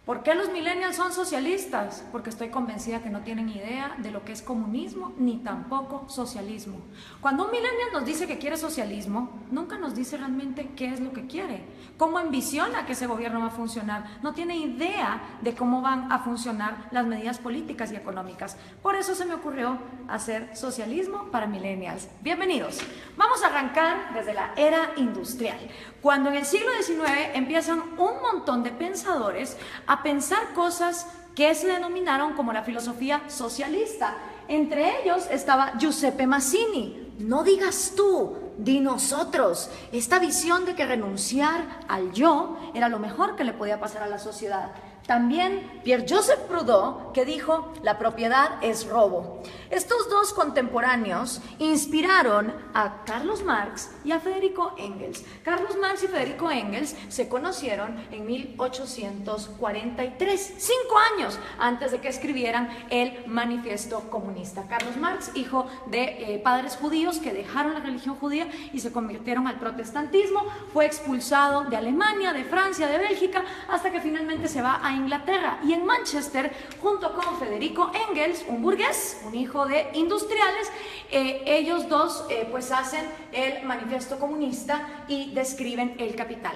¿Por qué los millennials son socialistas? Porque estoy convencida que no tienen idea de lo que es comunismo ni tampoco socialismo. Cuando un millennial nos dice que quiere socialismo, nunca nos dice realmente qué es lo que quiere, cómo ambiciona que ese gobierno va a funcionar. No tiene idea de cómo van a funcionar las medidas políticas y económicas. Por eso se me ocurrió hacer socialismo para millennials. Bienvenidos. Vamos a arrancar desde la era industrial, cuando en el siglo XIX empiezan un montón de pensadores a pensar cosas que se denominaron como la filosofía socialista. Entre ellos estaba Giuseppe Mazzini. No digas tú, di nosotros. Esta visión de que renunciar al yo era lo mejor que le podía pasar a la sociedad. También Pierre-Joseph Proudhon, que dijo, la propiedad es robo. Estos dos contemporáneos inspiraron a Carlos Marx y a Federico Engels. Carlos Marx y Federico Engels se conocieron en 1843, 5 años antes de que escribieran el Manifiesto Comunista. Carlos Marx, hijo de padres judíos que dejaron la religión judía y se convirtieron al protestantismo, fue expulsado de Alemania, de Francia, de Bélgica, hasta que finalmente se va a Inglaterra, y en Manchester, junto con Federico Engels, un burgués, un hijo de industriales, ellos dos pues hacen el Manifiesto Comunista y describen el capital.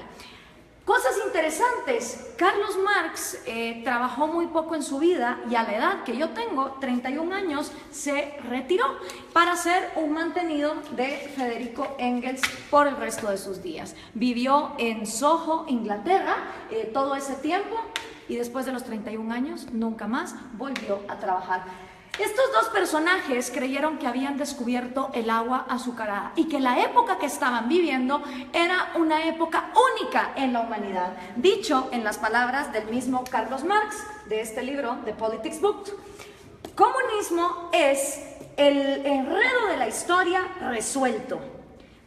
Cosas interesantes, Carlos Marx trabajó muy poco en su vida y a la edad que yo tengo, 31 años, se retiró para ser un mantenido de Federico Engels por el resto de sus días. Vivió en Soho, Inglaterra, todo ese tiempo, y después de los 31 años nunca más volvió a trabajar. Estos dos personajes creyeron que habían descubierto el agua azucarada y que la época que estaban viviendo era una época única en la humanidad. Dicho en las palabras del mismo Carlos Marx, de este libro, The Politics Book, comunismo es el enredo de la historia resuelto.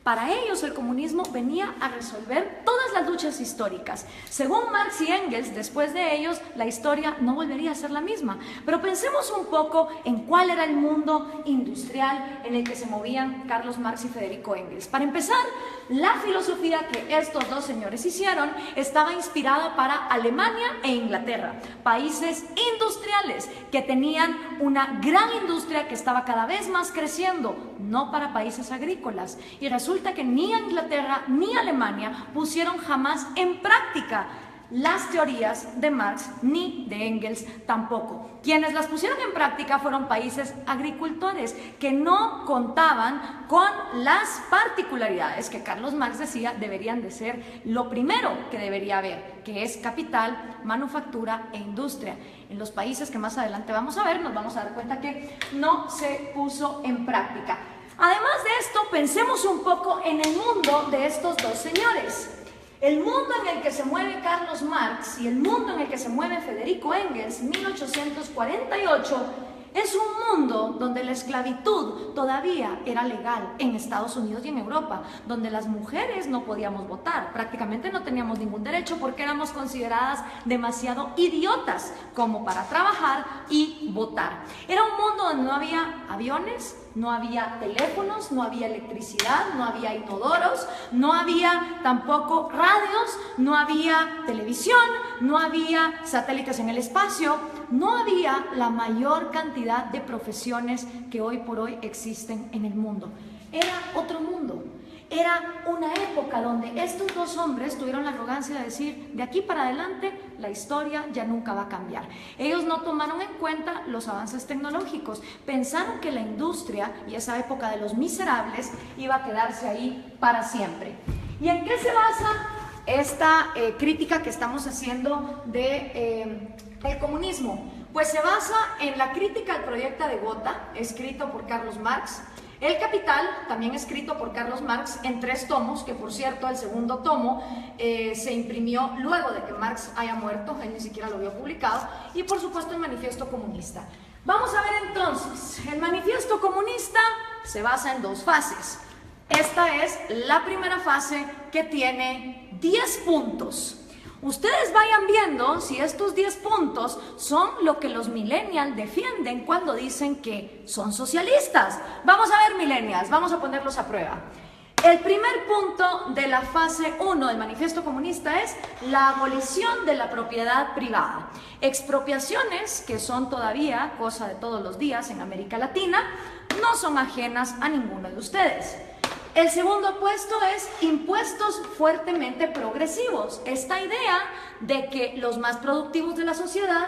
Para ellos el comunismo venía a resolver todas las luchas históricas. Según Marx y Engels, después de ellos la historia no volvería a ser la misma. Pero pensemos un poco en cuál era el mundo industrial en el que se movían Carlos Marx y Federico Engels. Para empezar, la filosofía que estos dos señores hicieron estaba inspirada para Alemania e Inglaterra, países industriales que tenían una gran industria que estaba cada vez más creciendo, no para países agrícolas. Y resulta que ni Inglaterra ni Alemania pusieron jamás en práctica las teorías de Marx ni de Engels tampoco. Quienes las pusieron en práctica fueron países agricultores que no contaban con las particularidades que Carlos Marx decía deberían de ser lo primero que debería haber, que es capital, manufactura e industria. En los países que más adelante vamos a ver, nos vamos a dar cuenta que no se puso en práctica. Además de esto, pensemos un poco en el mundo de estos dos señores. El mundo en el que se mueve Carlos Marx y el mundo en el que se mueve Federico Engels, 1848, es un mundo donde la esclavitud todavía era legal en Estados Unidos y en Europa, donde las mujeres no podíamos votar, prácticamente no teníamos ningún derecho porque éramos consideradas demasiado idiotas como para trabajar y votar. Era un mundo donde no había aviones, no había teléfonos, no había electricidad, no había inodoros, no había tampoco radios, no había televisión, no había satélites en el espacio, no había la mayor cantidad de profesiones que hoy por hoy existen en el mundo. Era otro mundo. Era una época donde estos dos hombres tuvieron la arrogancia de decir, de aquí para adelante la historia ya nunca va a cambiar. Ellos no tomaron en cuenta los avances tecnológicos, pensaron que la industria y esa época de los miserables iba a quedarse ahí para siempre. ¿Y en qué se basa esta crítica que estamos haciendo de el comunismo? Pues se basa en la crítica al proyecto de Gotha, escrito por Carlos Marx, El Capital, también escrito por Carlos Marx en 3 tomos, que por cierto el segundo tomo se imprimió luego de que Marx haya muerto, él ni siquiera lo vio publicado, y por supuesto el Manifiesto Comunista. Vamos a ver entonces, el Manifiesto Comunista se basa en 2 fases. Esta es la primera fase que tiene 10 puntos. Ustedes vayan viendo si estos 10 puntos son lo que los millennials defienden cuando dicen que son socialistas. Vamos a ver, millennials, vamos a ponerlos a prueba. El primer punto de la fase 1 del Manifiesto Comunista es la abolición de la propiedad privada. Expropiaciones que son todavía cosa de todos los días en América Latina, no son ajenas a ninguno de ustedes. El segundo puesto es impuestos fuertemente progresivos. Esta idea de que los más productivos de la sociedad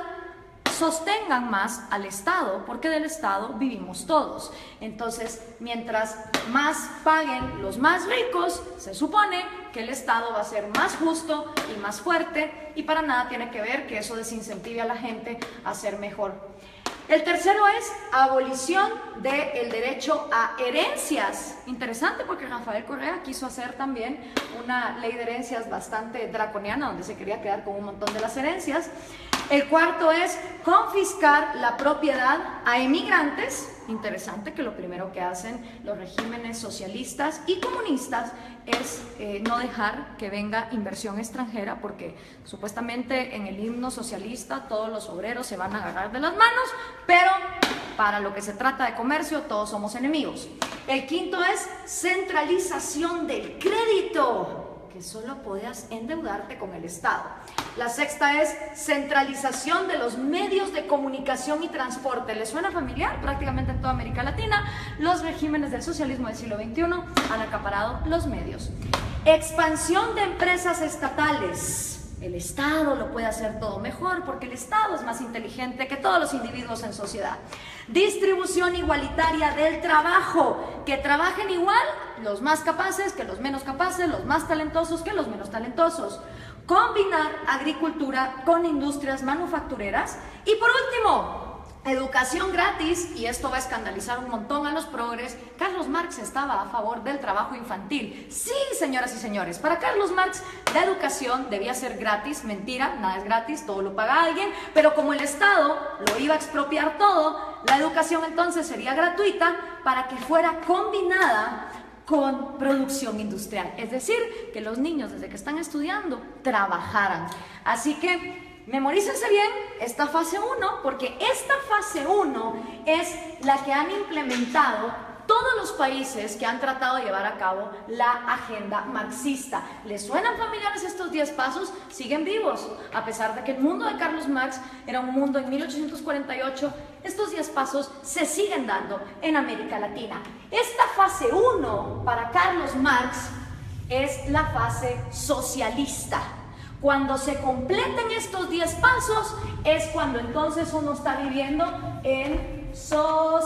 sostengan más al Estado, porque del Estado vivimos todos. Entonces, mientras más paguen los más ricos, se supone que el Estado va a ser más justo y más fuerte, y para nada tiene que ver que eso desincentive a la gente a ser mejor. El tercero es abolición del derecho a herencias. Interesante, porque Rafael Correa quiso hacer también una ley de herencias bastante draconiana, donde se quería quedar con un montón de las herencias. El cuarto es confiscar la propiedad a emigrantes. Interesante que lo primero que hacen los regímenes socialistas y comunistas es no dejar que venga inversión extranjera, porque supuestamente en el himno socialista todos los obreros se van a agarrar de las manos, pero para lo que se trata de comercio todos somos enemigos. El quinto es centralización del crédito, que solo podías endeudarte con el Estado. La sexta es centralización de los medios de comunicación y transporte. ¿Les suena familiar? Prácticamente en toda América Latina, los regímenes del socialismo del siglo XXI han acaparado los medios. Expansión de empresas estatales. El Estado lo puede hacer todo mejor, porque el Estado es más inteligente que todos los individuos en sociedad. Distribución igualitaria del trabajo, que trabajen igual los más capaces que los menos capaces, los más talentosos que los menos talentosos. Combinar agricultura con industrias manufactureras. Y por último, educación gratis, y esto va a escandalizar un montón a los progres. Carlos Marx estaba a favor del trabajo infantil. Sí, señoras y señores, para Carlos Marx la educación debía ser gratis. Mentira, nada es gratis, todo lo paga alguien, pero como el Estado lo iba a expropiar todo, la educación entonces sería gratuita para que fuera combinada con producción industrial, es decir, que los niños desde que están estudiando trabajaran. Así que memorícense bien esta fase 1, porque esta fase 1 es la que han implementado todos los países que han tratado de llevar a cabo la agenda marxista. ¿Les suenan familiares estos 10 pasos? Siguen vivos, a pesar de que el mundo de Carlos Marx era un mundo en 1848, estos 10 pasos se siguen dando en América Latina. Esta fase 1 para Carlos Marx es la fase socialista. Cuando se completen estos 10 pasos es cuando entonces uno está viviendo en socialismo,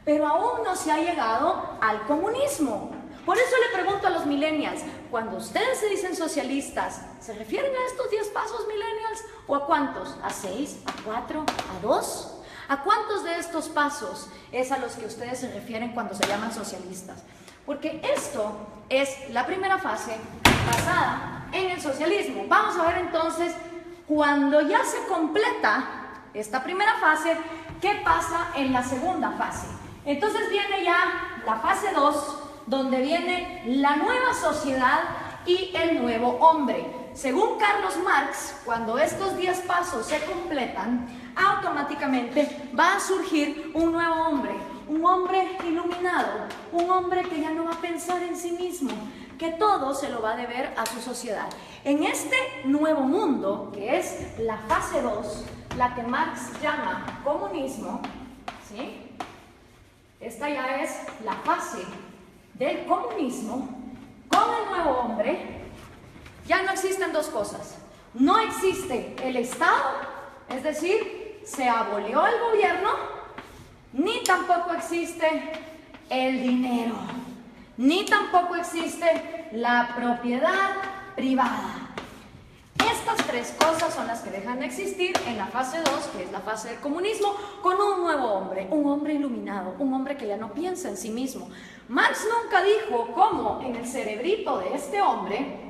pero aún no se ha llegado al comunismo. Por eso le pregunto a los millennials, cuando ustedes se dicen socialistas, ¿se refieren a estos 10 pasos, millennials? ¿O a cuántos? ¿A 6? ¿A 4? ¿A 2? ¿A cuántos de estos pasos es a los que ustedes se refieren cuando se llaman socialistas? Porque esto es la primera fase basada en el socialismo. Vamos a ver entonces, cuando ya se completa esta primera fase, ¿qué pasa en la segunda fase? Entonces viene ya la fase 2, donde viene la nueva sociedad y el nuevo hombre. Según Carlos Marx, cuando estos 10 pasos se completan, automáticamente va a surgir un nuevo hombre, un hombre iluminado, un hombre que ya no va a pensar en sí mismo, que todo se lo va a deber a su sociedad. En este nuevo mundo, que es la fase 2, la que Marx llama comunismo, ¿sí? Esta ya es la fase del comunismo. Con el nuevo hombre ya no existen dos cosas. No existe el Estado, es decir, se abolió el gobierno, ni tampoco existe el dinero, ni tampoco existe la propiedad privada. Estas tres cosas son las que dejan de existir en la fase 2, que es la fase del comunismo, con un nuevo hombre, un hombre iluminado, un hombre que ya no piensa en sí mismo. Marx nunca dijo cómo en el cerebrito de este hombre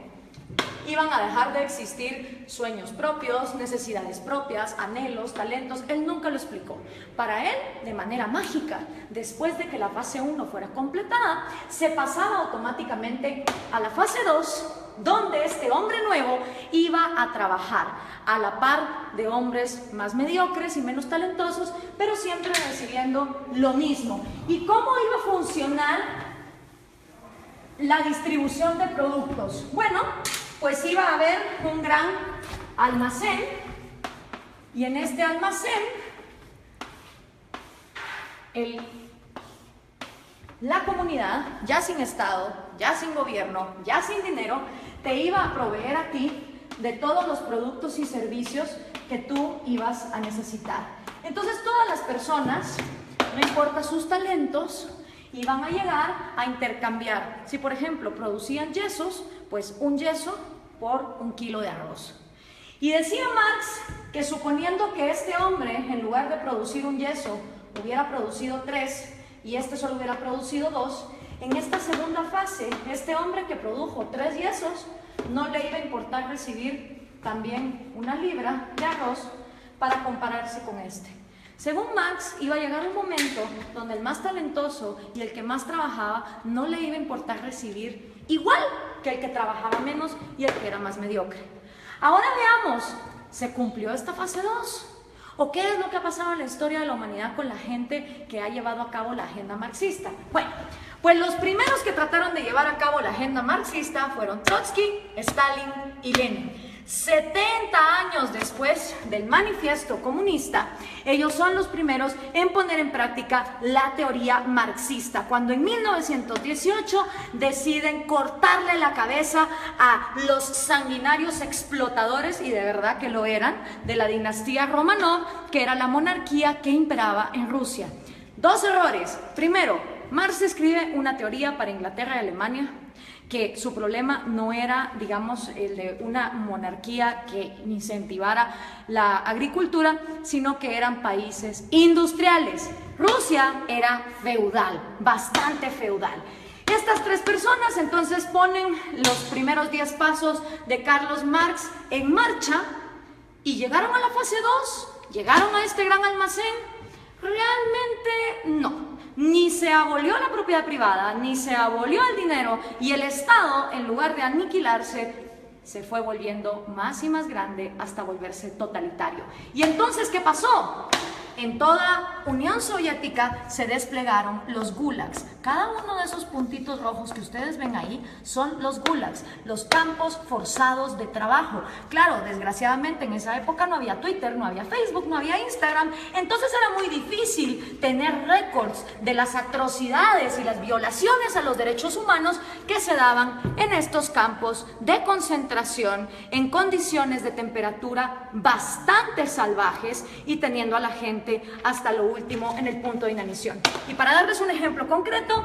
iban a dejar de existir sueños propios, necesidades propias, anhelos, talentos. Él nunca lo explicó. Para él, de manera mágica, después de que la fase 1 fuera completada, se pasaba automáticamente a la fase 2, donde este hombre nuevo iba a trabajar a la par de hombres más mediocres y menos talentosos, pero siempre recibiendo lo mismo. ¿Y cómo iba a funcionar la distribución de productos. Bueno, pues iba a haber un gran almacén y en este almacén la comunidad, ya sin Estado, ya sin gobierno, ya sin dinero, te iba a proveer a ti de todos los productos y servicios que tú ibas a necesitar. Entonces todas las personas, no importa sus talentos, iban a llegar a intercambiar. Si por ejemplo producían yesos, pues un yeso por 1 kilo de arroz. Y decía Marx que suponiendo que este hombre, en lugar de producir un yeso, hubiera producido 3 y este solo hubiera producido 2, en esta segunda fase, este hombre que produjo 3 yesos, no le iba a importar recibir también 1 libra de arroz para compararse con este. Según Marx, iba a llegar un momento donde el más talentoso y el que más trabajaba no le iba a importar recibir igual que el que trabajaba menos y el que era más mediocre. Ahora veamos, ¿se cumplió esta fase 2? ¿O qué es lo que ha pasado en la historia de la humanidad con la gente que ha llevado a cabo la agenda marxista? Bueno, pues los primeros que trataron de llevar a cabo la agenda marxista fueron Trotsky, Stalin y Lenin. 70 años después del manifiesto comunista, ellos son los primeros en poner en práctica la teoría marxista, cuando en 1918 deciden cortarle la cabeza a los sanguinarios explotadores, y de verdad que lo eran, de la dinastía Romanov, que era la monarquía que imperaba en Rusia. 2 errores. Primero, Marx escribe una teoría para Inglaterra y Alemania, que su problema no era, digamos, el de una monarquía que incentivara la agricultura, sino que eran países industriales. Rusia era feudal, bastante feudal. Estas 3 personas entonces ponen los primeros 10 pasos de Carlos Marx en marcha y llegaron a la fase 2, llegaron a este gran almacén. Realmente no. Ni se abolió la propiedad privada, ni se abolió el dinero, y el Estado, en lugar de aniquilarse, se fue volviendo más y más grande hasta volverse totalitario. ¿Y entonces qué pasó? En toda Unión Soviética se desplegaron los gulags. Cada uno de esos puntitos rojos que ustedes ven ahí son los gulags, los campos forzados de trabajo. Claro, desgraciadamente en esa época no había Twitter, no había Facebook, no había Instagram, entonces era muy difícil tener récords de las atrocidades y las violaciones a los derechos humanos que se daban en estos campos de concentración en condiciones de temperatura bastante salvajes y teniendo a la gente hasta lo último en el punto de inanición. Y para darles un ejemplo concreto,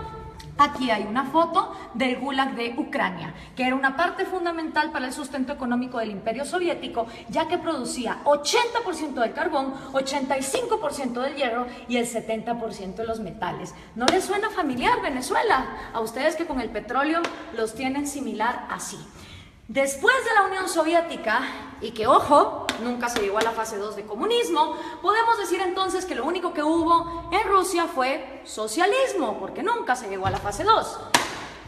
aquí hay una foto del Gulag de Ucrania, que era una parte fundamental para el sustento económico del Imperio Soviético, ya que producía 80% del carbón, 85% del hierro y el 70% de los metales. ¿No les suena familiar Venezuela? A ustedes que con el petróleo los tienen similar así. Después de la Unión Soviética, y que ojo, nunca se llegó a la fase 2 de comunismo, podemos decir entonces que lo único que hubo en Rusia fue socialismo, porque nunca se llegó a la fase 2.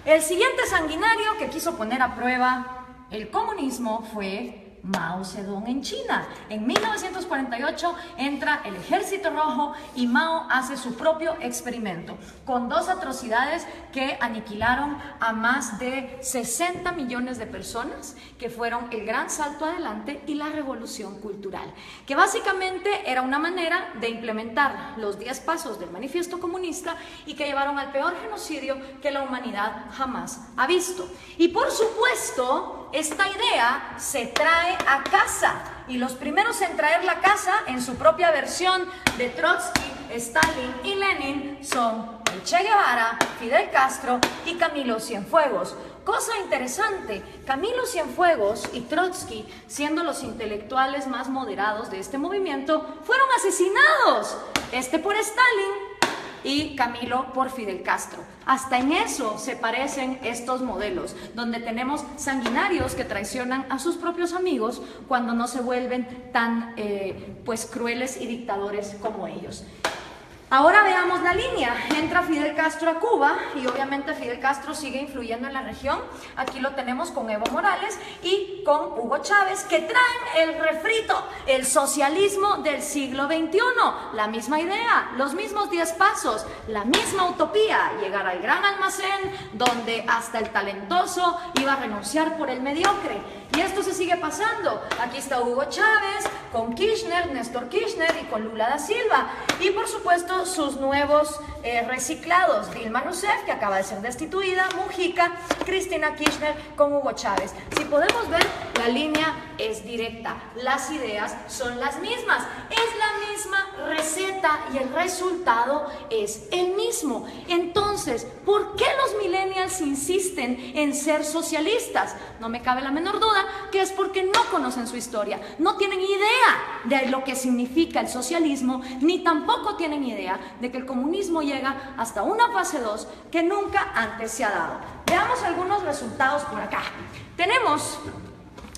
El siguiente sanguinario que quiso poner a prueba el comunismo fue Mao Zedong en China. En 1948 entra el Ejército Rojo y Mao hace su propio experimento con 2 atrocidades que aniquilaron a más de 60 millones de personas, que fueron el gran salto adelante y la revolución cultural, que básicamente era una manera de implementar los 10 pasos del manifiesto comunista y que llevaron al peor genocidio que la humanidad jamás ha visto. Y por supuesto, esta idea se trae a casa, y los primeros en traer la casa en su propia versión de Trotsky, Stalin y Lenin son el Che Guevara, Fidel Castro y Camilo Cienfuegos. Cosa interesante, Camilo Cienfuegos y Trotsky, siendo los intelectuales más moderados de este movimiento, fueron asesinados, este por Stalin y Camilo por Fidel Castro. Hasta en eso se parecen estos modelos, donde tenemos sanguinarios que traicionan a sus propios amigos cuando no se vuelven tan pues crueles y dictadores como ellos. Ahora veamos la línea. Entra Fidel Castro a Cuba y obviamente Fidel Castro sigue influyendo en la región. Aquí lo tenemos con Evo Morales y con Hugo Chávez, que traen el refrito, el socialismo del siglo XXI. La misma idea, los mismos 10 pasos, la misma utopía, llegar al gran almacén donde hasta el talentoso iba a renunciar por el mediocre. Y esto se sigue pasando. Aquí está Hugo Chávez con Kirchner, Néstor Kirchner y con Lula da Silva. Y por supuesto sus nuevos reciclados, Dilma Rousseff, que acaba de ser destituida, Mujica, Cristina Kirchner con Hugo Chávez. Si podemos ver, la línea es directa, las ideas son las mismas, es la misma receta y el resultado es el mismo. Entonces, ¿por qué los millennials insisten en ser socialistas? No me cabe la menor duda que es porque no conocen su historia, no tienen idea de lo que significa el socialismo, ni tampoco tienen idea de que el comunismo llega hasta una fase 2 que nunca antes se ha dado. Veamos algunos resultados por acá. Tenemos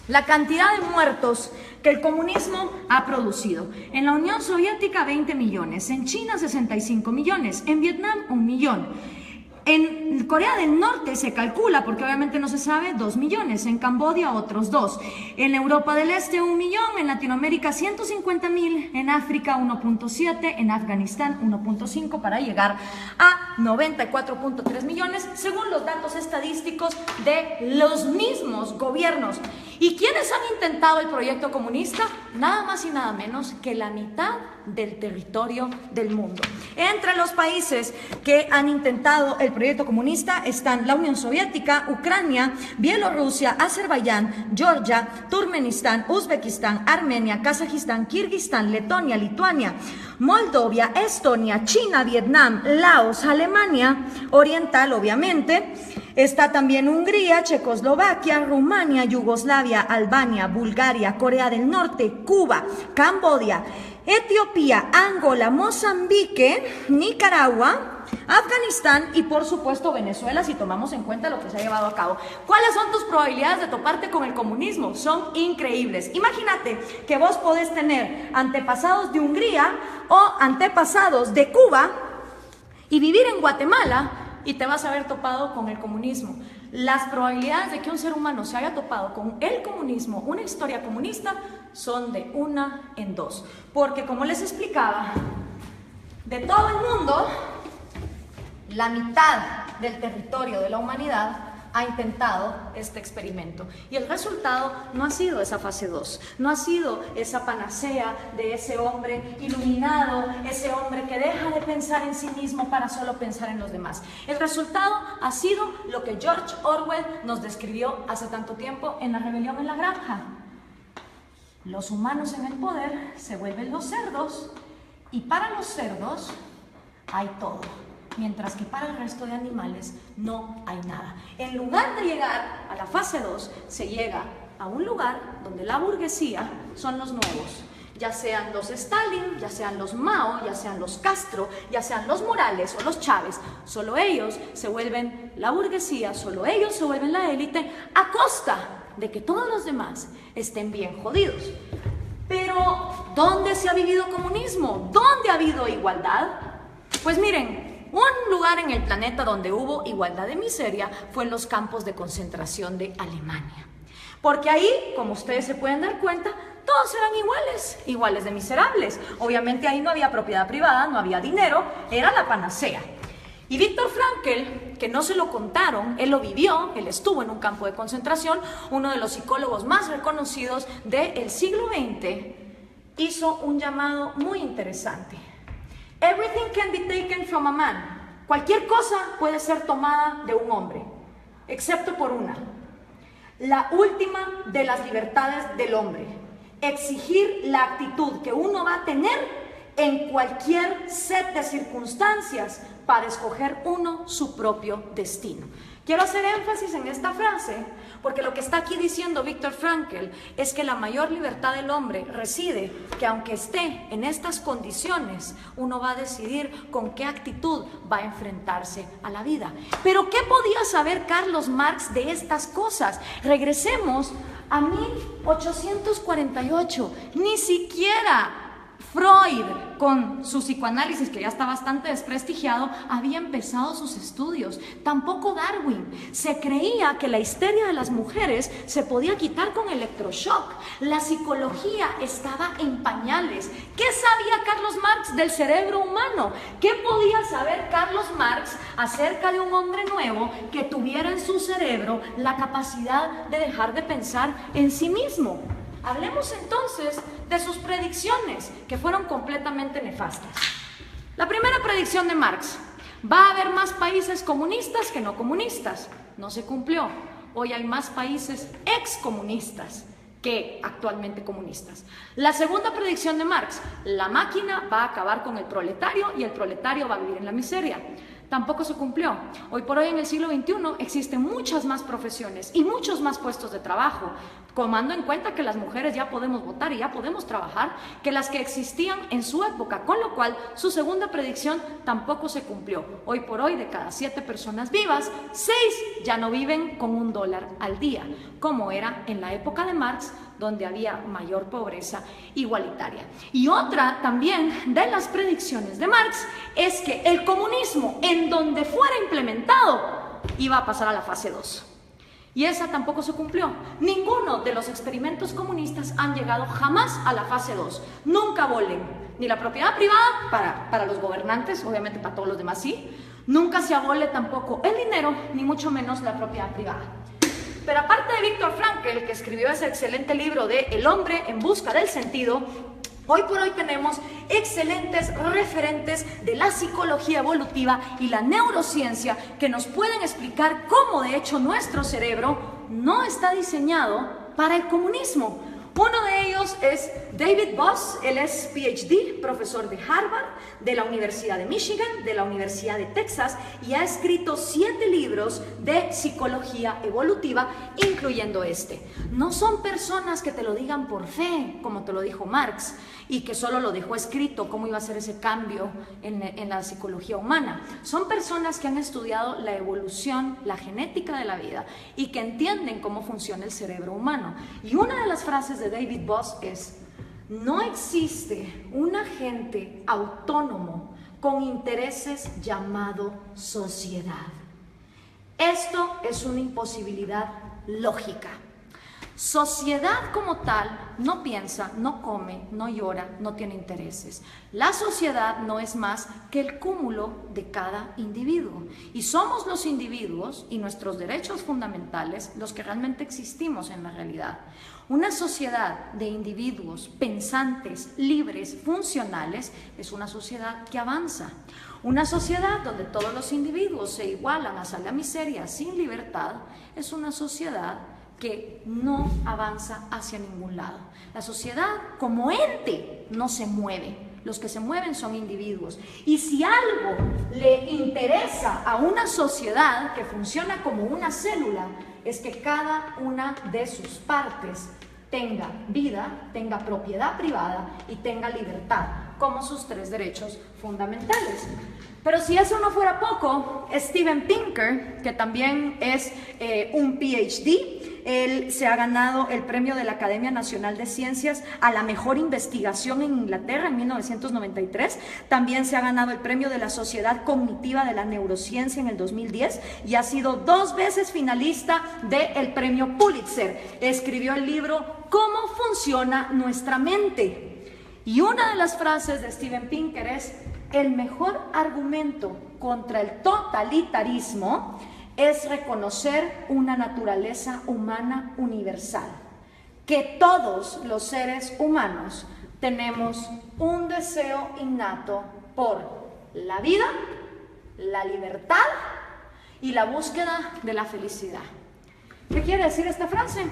la cantidad de muertos que el comunismo ha producido. En la Unión Soviética 20 millones, en China 65 millones, en Vietnam 1 millón. En Corea del Norte se calcula, porque obviamente no se sabe, 2 millones, en Camboya otros 2, en Europa del Este 1 millón, en Latinoamérica 150.000, en África 1.7, en Afganistán 1.5, para llegar a 94.3 millones, según los datos estadísticos de los mismos gobiernos. ¿Y quiénes han intentado el proyecto comunista? Nada más y nada menos que la mitad del territorio del mundo. Entre los países que han intentado el proyecto comunista están la Unión Soviética, Ucrania, Bielorrusia, Azerbaiyán, Georgia, Turkmenistán, Uzbekistán, Armenia, Kazajistán, Kirguistán, Letonia, Lituania, Moldovia, Estonia, China, Vietnam, Laos, Alemania Oriental, obviamente. Está también Hungría, Checoslovaquia, Rumania, Yugoslavia, Albania, Bulgaria, Corea del Norte, Cuba, Camboya, Etiopía, Angola, Mozambique, Nicaragua, Afganistán y por supuesto Venezuela, si tomamos en cuenta lo que se ha llevado a cabo. ¿Cuáles son tus probabilidades de toparte con el comunismo? Son increíbles. Imagínate que vos podés tener antepasados de Hungría o antepasados de Cuba y vivir en Guatemala y te vas a haber topado con el comunismo. Las probabilidades de que un ser humano se haya topado con el comunismo, una historia comunista, son de 1 en 2. Porque como les explicaba, de todo el mundo, la mitad del territorio de la humanidad ha intentado este experimento. Y el resultado no ha sido esa fase 2, no ha sido esa panacea de ese hombre iluminado, ese hombre que deja de pensar en sí mismo para solo pensar en los demás. El resultado ha sido lo que George Orwell nos describió hace tanto tiempo en La rebelión en la granja. Los humanos en el poder se vuelven los cerdos y para los cerdos hay todo, mientras que para el resto de animales no hay nada. En lugar de llegar a la fase 2, se llega a un lugar donde la burguesía son los nuevos, ya sean los Stalin, ya sean los Mao, ya sean los Castro, ya sean los Morales o los Chávez. Solo ellos se vuelven la burguesía, solo ellos se vuelven la élite, a costa de que todos los demás estén bien jodidos. Pero, ¿dónde se ha vivido comunismo? ¿Dónde ha habido igualdad? Pues miren, un lugar en el planeta donde hubo igualdad de miseria fue en los campos de concentración de Alemania. Porque ahí, como ustedes se pueden dar cuenta, todos eran iguales de miserables. Obviamente ahí no había propiedad privada, no había dinero, era la panacea. Y Viktor Frankl, que no se lo contaron, él lo vivió, él estuvo en un campo de concentración, uno de los psicólogos más reconocidos del siglo XX, hizo un llamado muy interesante. Everything can be taken from a man. Cualquier cosa puede ser tomada de un hombre, excepto por una. La última de las libertades del hombre. Exigir la actitud que uno va a tener en cualquier set de circunstancias para escoger uno su propio destino. Quiero hacer énfasis en esta frase porque lo que está aquí diciendo Viktor Frankl es que la mayor libertad del hombre reside que aunque esté en estas condiciones, uno va a decidir con qué actitud va a enfrentarse a la vida. Pero ¿qué podía saber Carlos Marx de estas cosas? Regresemos a 1848, ni siquiera Freud, con su psicoanálisis, que ya está bastante desprestigiado, había empezado sus estudios. Tampoco Darwin. Se creía que la histeria de las mujeres se podía quitar con electroshock. La psicología estaba en pañales. ¿Qué sabía Carlos Marx del cerebro humano? ¿Qué podía saber Carlos Marx acerca de un hombre nuevo que tuviera en su cerebro la capacidad de dejar de pensar en sí mismo? Hablemos entonces de sus predicciones, que fueron completamente nefastas. La primera predicción de Marx: va a haber más países comunistas que no comunistas. No se cumplió. Hoy hay más países excomunistas que actualmente comunistas. La segunda predicción de Marx: la máquina va a acabar con el proletario y el proletario va a vivir en la miseria. Tampoco se cumplió. Hoy por hoy, en el siglo XXI, existen muchas más profesiones y muchos más puestos de trabajo, tomando en cuenta que las mujeres ya podemos votar y ya podemos trabajar, que las que existían en su época, con lo cual su segunda predicción tampoco se cumplió. Hoy por hoy, de cada 7 personas vivas, 6 ya no viven con $1 al día, como era en la época de Marx, donde había mayor pobreza igualitaria. Y otra también de las predicciones de Marx es que el comunismo, en donde fuera implementado, iba a pasar a la fase 2. Y esa tampoco se cumplió. Ninguno de los experimentos comunistas han llegado jamás a la fase 2. Nunca abolen ni la propiedad privada para los gobernantes, obviamente para todos los demás sí. Nunca se abole tampoco el dinero, ni mucho menos la propiedad privada. Pero aparte de Viktor Frankl, que escribió ese excelente libro de El hombre en busca del sentido, hoy por hoy tenemos excelentes referentes de la psicología evolutiva y la neurociencia que nos pueden explicar cómo de hecho nuestro cerebro no está diseñado para el comunismo. Uno de ellos es David Boss. Él es PhD, profesor de Harvard, de la Universidad de Michigan, de la Universidad de Texas, y ha escrito 7 libros de psicología evolutiva, incluyendo este. No son personas que te lo digan por fe, como te lo dijo Marx, y que solo lo dejó escrito, cómo iba a ser ese cambio en la psicología humana. Son personas que han estudiado la evolución, la genética de la vida, y que entienden cómo funciona el cerebro humano. Y una de las frases de David Boss es: no existe un agente autónomo con intereses llamado sociedad. Esto es una imposibilidad lógica. Sociedad como tal no piensa, no come, no llora, no tiene intereses. La sociedad no es más que el cúmulo de cada individuo. Y somos los individuos y nuestros derechos fundamentales los que realmente existimos en la realidad. Una sociedad de individuos pensantes, libres, funcionales, es una sociedad que avanza. Una sociedad donde todos los individuos se igualan hasta la miseria sin libertad, es una sociedad que no avanza hacia ningún lado. La sociedad como ente no se mueve. Los que se mueven son individuos. Y si algo le interesa a una sociedad que funciona como una célula, es que cada una de sus partes tenga vida, tenga propiedad privada y tenga libertad como sus 3 derechos fundamentales. Pero si eso no fuera poco, Steven Pinker, que también es un PhD, él se ha ganado el premio de la Academia Nacional de Ciencias a la mejor investigación en Inglaterra en 1993. También se ha ganado el premio de la Sociedad Cognitiva de la Neurociencia en el 2010 y ha sido 2 veces finalista del premio Pulitzer. Escribió el libro ¿Cómo funciona nuestra mente? Y una de las frases de Steven Pinker es: el mejor argumento contra el totalitarismo es reconocer una naturaleza humana universal, que todos los seres humanos tenemos un deseo innato por la vida, la libertad y la búsqueda de la felicidad. ¿Qué quiere decir esta frase?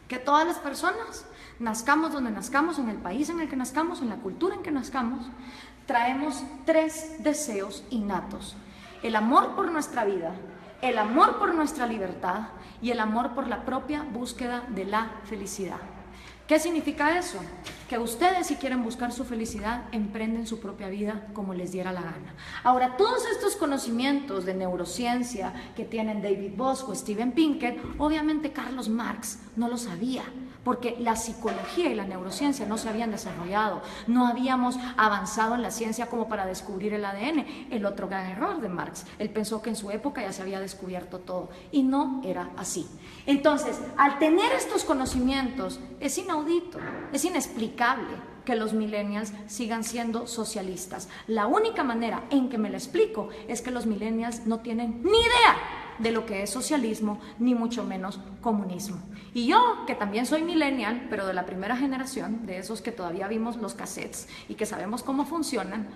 Que todas las personas, nazcamos donde nazcamos, en el país en el que nazcamos, en la cultura en que nazcamos, traemos 3 deseos innatos: el amor por nuestra vida, el amor por nuestra libertad y el amor por la propia búsqueda de la felicidad. ¿Qué significa eso? que ustedes, si quieren buscar su felicidad, emprenden su propia vida como les diera la gana. Ahora, todos estos conocimientos de neurociencia que tienen David Bosch o Steven Pinker, obviamente Carlos Marx no lo sabía, porque la psicología y la neurociencia no se habían desarrollado, no habíamos avanzado en la ciencia como para descubrir el ADN, el otro gran error de Marx. Él pensó que en su época ya se había descubierto todo, y no era así. Entonces, al tener estos conocimientos, es inaudito, es inexplicable que los millennials sigan siendo socialistas. La única manera en que me lo explico es que los millennials no tienen ni idea de lo que es socialismo, ni mucho menos comunismo. Y yo, que también soy millennial, pero de la primera generación, de esos que todavía vimos los cassettes y que sabemos cómo funcionan,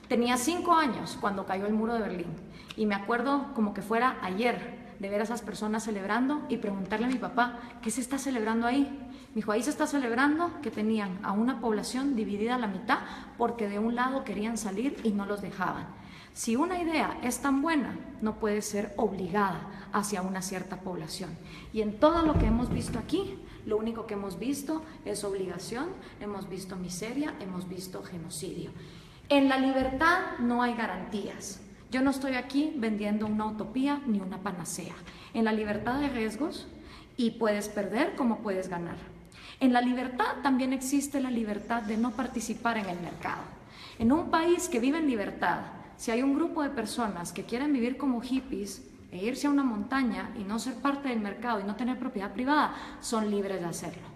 tenía 5 años cuando cayó el muro de Berlín. Y me acuerdo como que fuera ayer de ver a esas personas celebrando y preguntarle a mi papá, ¿qué se está celebrando ahí? Me dijo, ahí se está celebrando que tenían a una población dividida a la mitad porque de un lado querían salir y no los dejaban. Si una idea es tan buena, no puede ser obligada hacia una cierta población. Y en todo lo que hemos visto aquí, lo único que hemos visto es obligación, hemos visto miseria, hemos visto genocidio. En la libertad no hay garantías. Yo no estoy aquí vendiendo una utopía ni una panacea. En la libertad hay riesgos y puedes perder como puedes ganar. En la libertad también existe la libertad de no participar en el mercado. En un país que vive en libertad, si hay un grupo de personas que quieren vivir como hippies e irse a una montaña y no ser parte del mercado y no tener propiedad privada, son libres de hacerlo.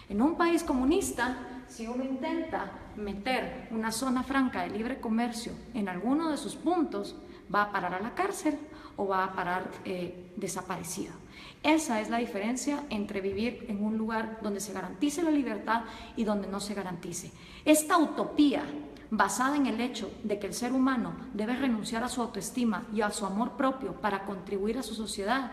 En un país comunista, si uno intenta meter una zona franca de libre comercio en alguno de sus puntos, va a parar a la cárcel o va a parar desaparecido. Esa es la diferencia entre vivir en un lugar donde se garantice la libertad y donde no se garantice. Esta utopía basada en el hecho de que el ser humano debe renunciar a su autoestima y a su amor propio para contribuir a su sociedad,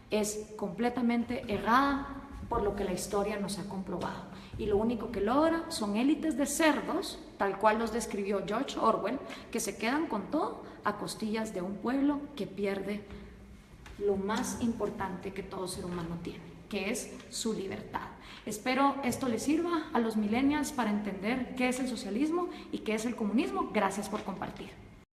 es completamente errada por lo que la historia nos ha comprobado. Y lo único que logra son élites de cerdos, tal cual los describió George Orwell, que se quedan con todo a costillas de un pueblo que pierde lo más importante que todo ser humano tiene, que es su libertad. Espero esto les sirva a los millennials para entender qué es el socialismo y qué es el comunismo. Gracias por compartir.